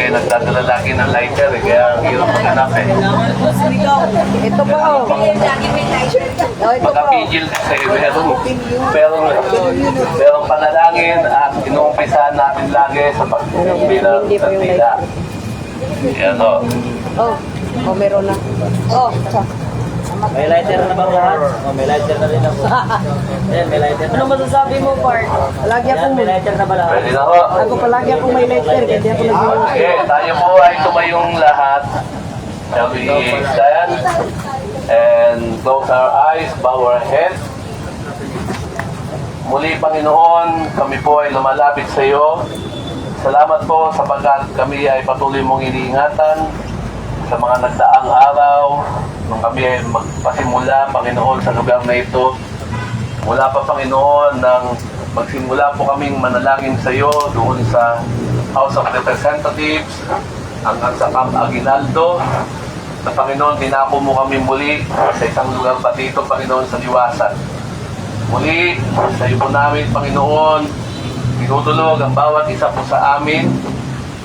nagdadala lagi ng lighter eh, kaya ang hirap maghanap eh. Ito po. Oh, ito po. Magkapigil kasi merong panalangin at inuumpisahan natin lagi sa pagbilang ng tila. Yan o. Oh, meron na. Oh, May lighter na bang lahat? Oh, may lighter na rin ako. Ayan, may lighter na. ano masasabi mo, Bart? Palagi Ayan, akong may lighter na ba lahat? Pwede na ho. Ako palagi akong may lighter, kaya di ako nag-iwan. Okay, tayo po ay tumayong lahat. Shall we stand and close our eyes, bow our heads. Muli, Panginoon, kami po ay lumalapit sa iyo. Salamat po sapagkat kami ay patuloy mong iniingatan sa mga nagdaang araw nung kami ay magpasimula, Panginoon, sa lugar na ito. Mula pa, Panginoon, nang magsimula po kaming manalangin sa iyo doon sa House of Representatives hanggang sa Camp Aguinaldo. Sa Panginoon, dinako mo kami muli sa isang lugar pa dito, Panginoon, sa Liwasan. Muli, sa iyo po namin, Panginoon, tinutulog ang bawat isa po sa amin.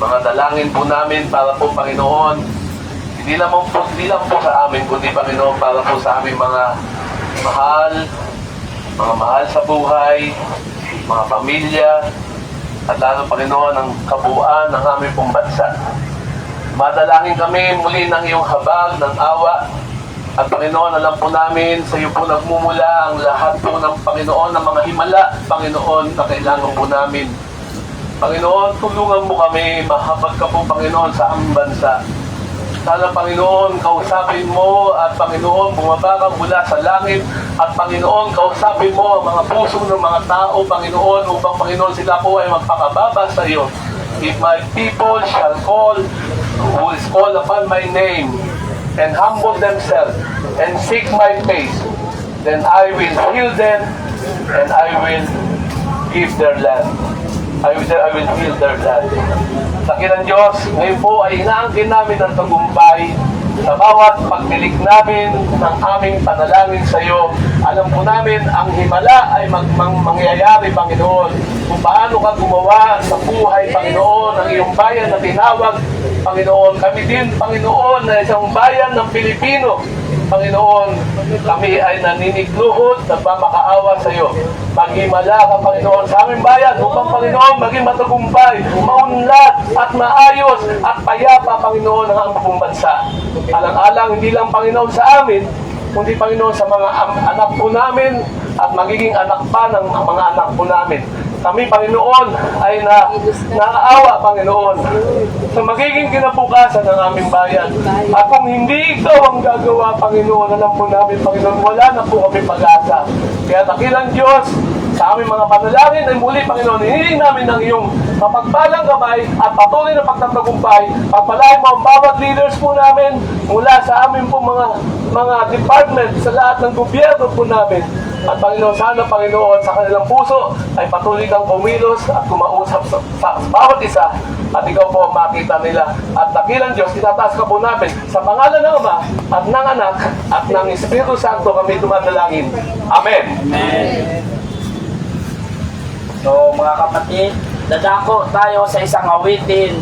Mga dalangin po namin para po, Panginoon, hindi lang po sa amin, kundi, Panginoon, para po sa aming mga mahal sa buhay, mga pamilya, at lalo, Panginoon, ang kabuuan ng aming pong bansa. Madalangin kami muli ng iyong habag, ng awa, at Panginoon, alam po namin, sa iyo po nagmumula ang lahat po ng Panginoon, ng mga himala, Panginoon, na kailangan po namin. Panginoon, tulungan mo kami, mahabag ka po, Panginoon, sa aming bansa. Sana, Panginoon, kausapin mo at Panginoon, bumaba ka mula sa langit at Panginoon, kausapin mo ang mga puso ng mga tao, Panginoon, upang Panginoon sila po ay magpakababa sa iyo. If my people shall who is called upon my name and humble themselves and seek my face, then I will heal them and I will give their land. I will heal their land. Dakilang Diyos, ngayon po ay inaangkin namin ang tagumpay sa bawat pagdilig namin ng aming panalangin sa iyo. Alam po namin ang himala ay mangyayari, Panginoon. Kung paano ka gumawa sa buhay, Panginoon, ng iyong bayan na tinawag, Panginoon. Kami din, Panginoon, na isang bayan ng Pilipino. Panginoon, kami ay naninigluhod, nagmamakaawa sa iyo. Maghimala ka, Panginoon, sa aming bayan upang, Panginoon, maging matagumpay, maunlad at maayos at payapa, Panginoon, ang aming bansa. Alang-alang, hindi lang, Panginoon, sa amin, kundi, Panginoon, sa mga anak po namin at magiging anak pa ng mga anak po namin. Kami, Panginoon, ay naaawa, Panginoon, sa magiging kinabukasan ng aming bayan. At kung hindi ikaw ang gagawa, Panginoon, alam po namin, Panginoon, wala na po kami pag-asa. Kaya dakilang Diyos, sa aming mga panalangin ay muli, Panginoon, hinihiling namin ng iyong mapagpalang kamay at patuloy na pagtatagumpay. Pagpalain mo ang bawat leaders po namin mula sa aming po mga department sa lahat ng gobyerno po namin. At Panginoon, sana, Panginoon, sa kanilang puso ay patuloy kang kumilos at kumausap sa bawat isa at ikaw po makita nila. At dakilang Diyos, itataas ka po namin sa pangalan ng Ama at ng Anak at ng Espiritu Santo kami dumadalangin. Amen. Amen. So, mga kapatid, dadako tayo sa isang awitin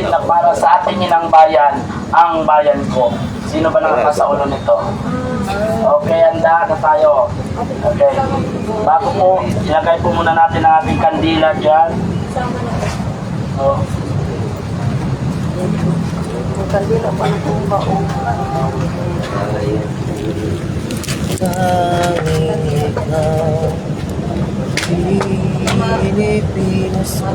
na para sa ating inang bayan, ang bayan ko. Sino ba nakakasaulo nito? Okay, handa na tayo. Okay. Bago po, ilagay po muna natin ang ating kandila dyan. So, Kandila pa na kung baong. Pilipinas ko.